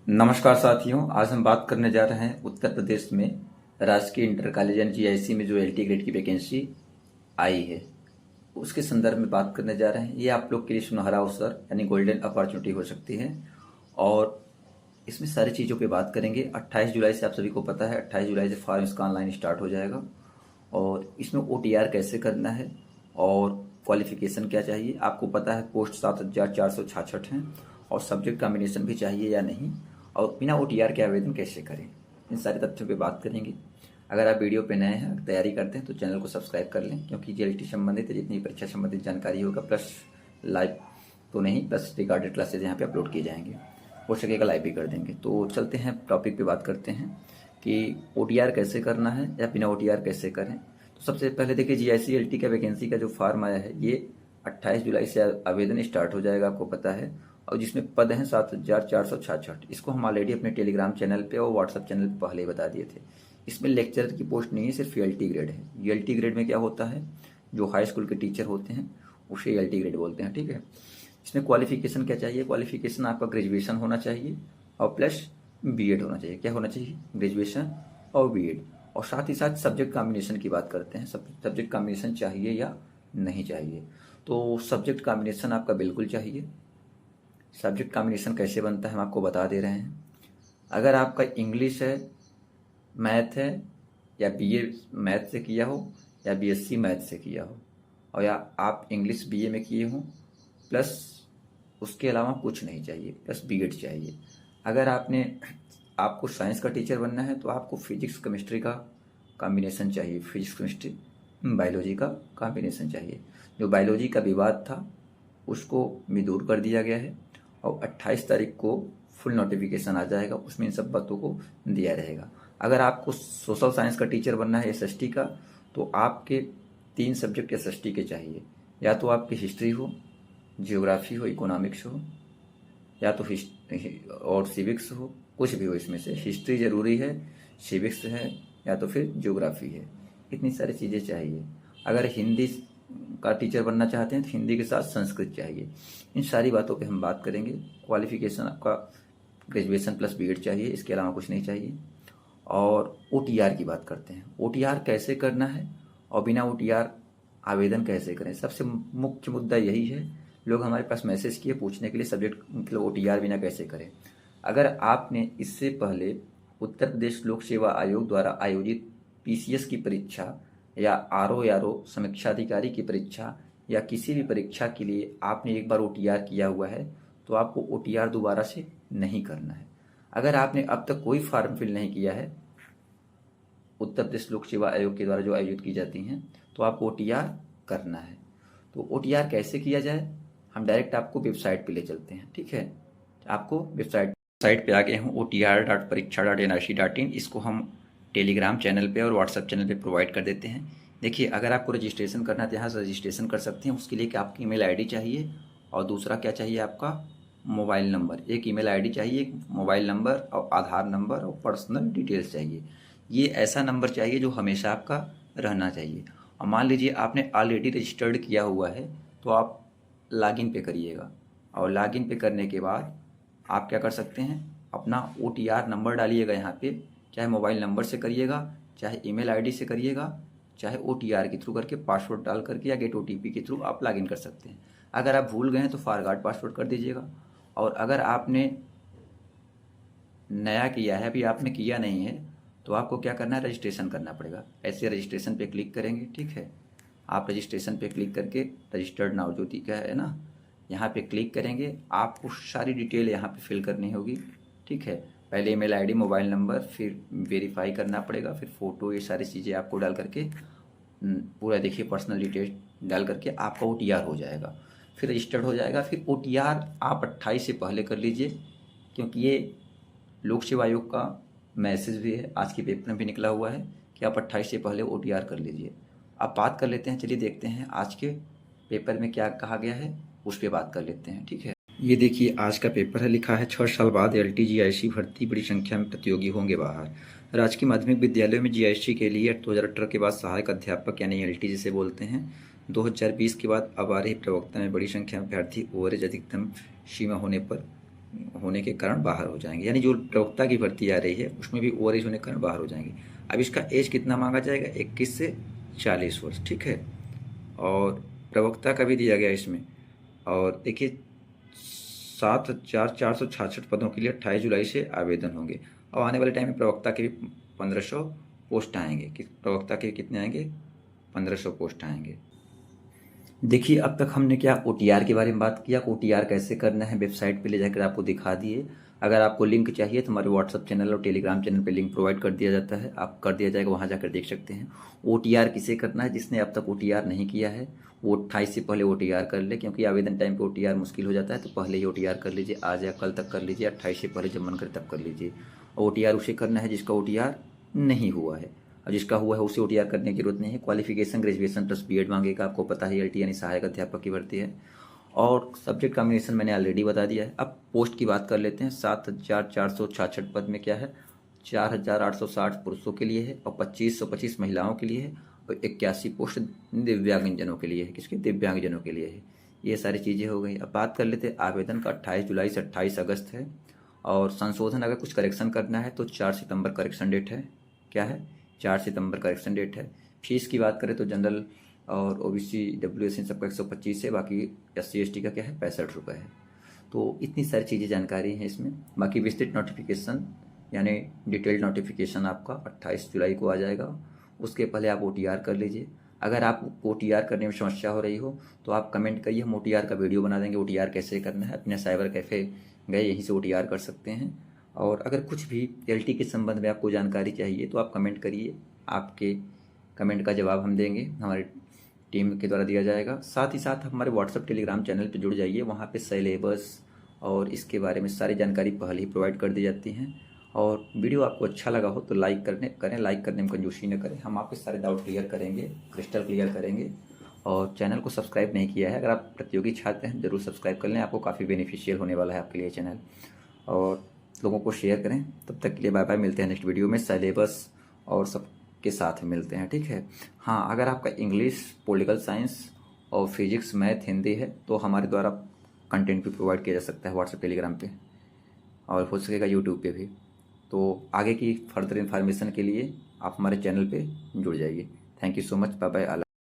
नमस्कार साथियों, आज हम बात करने जा रहे हैं उत्तर प्रदेश में राजकीय इंटर कॉलेज यानी जीआईसी में जो एलटी ग्रेड की वैकेंसी आई है उसके संदर्भ में बात करने जा रहे हैं। ये आप लोग के लिए सुनहरा अवसर यानी गोल्डन अपॉर्चुनिटी हो सकती है और इसमें सारी चीज़ों पे बात करेंगे। 28 जुलाई से आप सभी को पता है 28 जुलाई से फॉर्म इसका ऑनलाइन स्टार्ट हो जाएगा और इसमें ओटीआर कैसे करना है और क्वालिफिकेशन क्या चाहिए। आपको पता है पोस्ट 7,466 हैं और सब्जेक्ट कॉम्बिनेशन भी चाहिए या नहीं और बिना ओटीआर के आवेदन कैसे करें, इन सारे तथ्यों पे बात करेंगे। अगर आप वीडियो पे नए हैं, तैयारी करते हैं तो चैनल को सब्सक्राइब कर लें, क्योंकि जीएलटी संबंधित जितनी परीक्षा संबंधित जानकारी होगा प्लस लाइव तो नहीं प्लस रिकॉर्डेड क्लासेज यहाँ पे अपलोड किए जाएंगे, हो सकेगा लाइव भी कर देंगे। तो चलते हैं टॉपिक पे बात करते हैं कि ओटीआर कैसे करना है या बिना ओटीआर कैसे करें। तो सबसे पहले देखिए जीआईसी एलटी का वैकेंसी का जो फॉर्म आया है ये 28 जुलाई से आवेदन स्टार्ट हो जाएगा, आपको पता है, और जिसमें पद हैं 7,466। इसको हम ऑलरेडी अपने टेलीग्राम चैनल पे और व्हाट्सअप चैनल पे पहले ही बता दिए थे। इसमें लेक्चरर की पोस्ट नहीं है, सिर्फ एलटी ग्रेड है। ये एलटी ग्रेड में क्या होता है, जो हाई स्कूल के टीचर होते हैं उसे एलटी ग्रेड बोलते हैं, ठीक है। इसमें क्वालिफिकेशन क्या चाहिए, क्वालिफिकेशन आपका ग्रेजुएशन होना चाहिए और प्लस बीएड होना चाहिए। क्या होना चाहिए, ग्रेजुएशन और बीएड। और साथ ही साथ सब्जेक्ट कॉम्बिनेशन की बात करते हैं, सब्जेक्ट कॉम्बिनेशन चाहिए या नहीं चाहिए। तो सब्जेक्ट कॉम्बिनेशन आपका बिल्कुल चाहिए। सब्जेक्ट कॉम्बिनेशन कैसे बनता है हम आपको बता दे रहे हैं। अगर आपका इंग्लिश है, मैथ है, या बीए मैथ से किया हो या बीएससी मैथ से किया हो, और या आप इंग्लिश बीए में किए हो प्लस उसके अलावा कुछ नहीं चाहिए, प्लस बीएड चाहिए। अगर आपको साइंस का टीचर बनना है तो आपको फिजिक्स केमिस्ट्री का कॉम्बिनेशन चाहिए, फिजिक्स केमिस्ट्री बायोलॉजी का कॉम्बिनेशन चाहिए। जो बायोलॉजी का विवाद था उसको भी दूर कर दिया गया है और 28 तारीख को फुल नोटिफिकेशन आ जाएगा, उसमें इन सब बातों को दिया रहेगा। अगर आपको सोशल साइंस का टीचर बनना है एसएसटी का, तो आपके 3 सब्जेक्ट एसएसटी के चाहिए, या तो आपकी हिस्ट्री हो, जियोग्राफी हो, इकोनॉमिक्स हो, या तो और सिविक्स हो, कुछ भी हो इसमें से। हिस्ट्री ज़रूरी है, सिविक्स है, या तो फिर जियोग्राफी है। इतनी सारी चीज़ें चाहिए। अगर हिंदी का टीचर बनना चाहते हैं तो हिंदी के साथ संस्कृत चाहिए। इन सारी बातों पे हम बात करेंगे। क्वालिफिकेशन आपका ग्रेजुएशन प्लस बीएड चाहिए, इसके अलावा कुछ नहीं चाहिए। और ओटीआर की बात करते हैं, ओटीआर कैसे करना है और बिना ओटीआर आवेदन कैसे करें। सबसे मुख्य मुद्दा यही है। लोग हमारे पास मैसेज किए पूछने के लिए सब्जेक्ट मतलब ओटीआर बिना कैसे करें। अगर आपने इससे पहले उत्तर प्रदेश लोक सेवा आयोग द्वारा आयोजित पीसीएस की परीक्षा या आरओ समीक्षा अधिकारी की परीक्षा या किसी भी परीक्षा के लिए आपने एक बार ओटीआर किया हुआ है तो आपको ओटीआर दोबारा से नहीं करना है। अगर आपने अब तक कोई फॉर्म फिल नहीं किया है उत्तर प्रदेश लोक सेवा आयोग के द्वारा जो आयोजित की जाती हैं, तो आपको ओटीआर करना है। तो ओटीआर कैसे किया जाए, हम डायरेक्ट आपको वेबसाइट पे ले चलते हैं, ठीक है। आपको वेबसाइट पे आ गए हैं otr.pariksha.nic.in। इसको हम टेलीग्राम चैनल पे और व्हाट्सएप चैनल पे प्रोवाइड कर देते हैं। देखिए, अगर आपको रजिस्ट्रेशन करना है तो यहाँ से रजिस्ट्रेशन कर सकते हैं। उसके लिए कि आपकी ईमेल आईडी चाहिए और दूसरा क्या चाहिए, आपका मोबाइल नंबर। एक ईमेल आईडी चाहिए, एक मोबाइल नंबर और आधार नंबर और पर्सनल डिटेल्स चाहिए। ये ऐसा नंबर चाहिए जो हमेशा आपका रहना चाहिए। और मान लीजिए आपने ऑलरेडी रजिस्टर्ड किया हुआ है तो आप लॉगिन पे करिएगा, और लॉगिन पे करने के बाद आप क्या कर सकते हैं, अपना ओटीआर नंबर डालिएगा यहाँ पे। चाहे मोबाइल नंबर से करिएगा, चाहे ईमेल आईडी से करिएगा, चाहे ओटीआर के थ्रू करके पासवर्ड डाल करके या गेट ओटीपी के थ्रू आप लॉगिन कर सकते हैं। अगर आप भूल गए हैं तो फॉरगॉट पासवर्ड कर दीजिएगा। और अगर आपने नया किया है, अभी आपने किया नहीं है, तो आपको क्या करना है, रजिस्ट्रेशन करना पड़ेगा। ऐसे रजिस्ट्रेशन पे क्लिक करेंगे, ठीक है। आप रजिस्ट्रेशन पे क्लिक करके रजिस्टर्ड नाउ ज्योति का है ना, यहाँ पे क्लिक करेंगे। आपको सारी डिटेल यहाँ पे फिल करनी होगी, ठीक है। पहले ईमेल आईडी, मोबाइल नंबर, फिर वेरीफाई करना पड़ेगा, फिर फ़ोटो, ये सारी चीज़ें आपको डाल करके पूरा देखिए पर्सनल डिटेल डाल करके आपका ओटीआर हो जाएगा, फिर रजिस्टर्ड हो जाएगा। फिर ओटीआर आप 28 से पहले कर लीजिए, क्योंकि ये लोक सेवा आयोग का मैसेज भी है, आज के पेपर में भी निकला हुआ है कि आप 28 से पहले ओटीआर कर लीजिए। अब बात कर लेते हैं, चलिए देखते हैं आज के पेपर में क्या कहा गया है, उस पर बात कर लेते हैं, ठीक है। ये देखिए आज का पेपर है, लिखा है 6 साल बाद एलटी जीआईसी भर्ती, बड़ी संख्या में प्रतियोगी होंगे बाहर। राजकीय माध्यमिक विद्यालयों में जीआईसी के लिए 2018 के बाद सहायक अध्यापक यानी एलटी जिसे बोलते हैं, 2020 के बाद अब आ रही प्रवक्ता में बड़ी संख्या में अभ्यर्थी ओवरेज अधिकतम सीमा होने पर होने के कारण बाहर हो जाएंगे, यानी जो प्रवक्ता की भर्ती आ रही है उसमें भी ओवर एज होने के कारण बाहर हो जाएंगे। अब इसका एज कितना मांगा जाएगा, 21 से 40 वर्ष, ठीक है। और प्रवक्ता का भी दिया गया इसमें। और देखिए 7,466 पदों के लिए 28 जुलाई से आवेदन होंगे। और आने वाले टाइम में प्रवक्ता के भी 1500 पोस्ट आएंगे। कि प्रवक्ता के कितने आएंगे, 1500 पोस्ट आएंगे। देखिए अब तक हमने क्या OTR के बारे में बात किया, OTR कैसे करना है, वेबसाइट पे ले जाकर आपको दिखा दिए। अगर आपको लिंक चाहिए तो हमारे व्हाट्सअप चैनल और टेलीग्राम चैनल पे लिंक प्रोवाइड कर दिया जाता है, आप कर दिया जाएगा, वहाँ जाकर देख सकते हैं। OTR किसे करना है, जिसने अब तक OTR नहीं किया है वो 28 से पहले OTR कर ले, क्योंकि आवेदन टाइम पे OTR मुश्किल हो जाता है, तो पहले ही OTR कर लीजिए, आज या कल तक कर लीजिए, 28 से पहले जब मन करे तब कर लीजिए। OTR उसे करना है जिसका OTR नहीं हुआ है, और जिसका हुआ है उसे OTR करने की जरूरत नहीं है। क्वालिफिकेशन ग्रेजुएशन प्लस BEd मांगेगा, आपको पता है LT यानी सहायक अध्यापक की भर्ती है। और सब्जेक्ट कॉम्बिनेशन मैंने ऑलरेडी बता दिया है। अब पोस्ट की बात कर लेते हैं। 7,466 पद में क्या है, 4,860 पुरुषों के लिए है और 2,525 महिलाओं के लिए है, और 81 पोस्ट दिव्यांगजनों के लिए है। किसके, दिव्यांगजनों के लिए है। ये सारी चीज़ें हो गई। अब बात कर लेते हैं आवेदन का। 28 जुलाई से 28 अगस्त है, और संशोधन अगर कुछ करेक्शन करना है तो 4 सितंबर करेक्शन डेट है। क्या है, 4 सितंबर करेक्शन डेट है। फीस की बात करें तो जनरल और OBC WS इन सबका 125 है, बाकी SC ST का क्या है, 65 रुपये है। तो इतनी सारी चीज़ें जानकारी हैं इसमें। बाकी विस्तृत नोटिफिकेशन यानी डिटेल्ड नोटिफिकेशन आपका 28 जुलाई को आ जाएगा। उसके पहले आप OTR कर लीजिए। अगर आप OTR करने में समस्या हो रही हो तो आप कमेंट करिए, हम OTR का वीडियो बना देंगे। OTR कैसे करना है, अपने साइबर कैफ़े गए यहीं से OTR कर सकते हैं। और अगर कुछ भी LT के संबंध में आपको जानकारी चाहिए तो आप कमेंट करिए, आपके कमेंट का जवाब हम देंगे, हमारी टीम के द्वारा दिया जाएगा। साथ ही साथ हमारे व्हाट्सअप टेलीग्राम चैनल पर जुड़ जाइए, वहाँ पे सिलेबस और इसके बारे में सारी जानकारी पहले ही प्रोवाइड कर दी जाती हैं। और वीडियो आपको अच्छा लगा हो तो लाइक करें, लाइक करने में कंजूसी न करें, हम आपके सारे डाउट क्लियर करेंगे, क्रिस्टल क्लियर करेंगे। और चैनल को सब्सक्राइब नहीं किया है, अगर आप प्रतियोगी छात्र हैं ज़रूर सब्सक्राइब कर लें, आपको काफ़ी बेनिफिशियल होने वाला है आपके लिए चैनल। और लोगों को शेयर करें। तब तक के लिए बाय बाय, मिलते हैं नेक्स्ट वीडियो में। सिलेबस और सब के साथ मिलते हैं, ठीक है। हाँ, अगर आपका इंग्लिश, पॉलिटिकल साइंस और फिजिक्स, मैथ, हिंदी है तो हमारे द्वारा कंटेंट भी प्रोवाइड किया जा सकता है व्हाट्सएप टेलीग्राम पे, और हो सकेगा यूट्यूब पे भी। तो आगे की फर्दर इन्फॉर्मेशन के लिए आप हमारे चैनल पे जुड़ जाइए। Thank you so much, bye bye.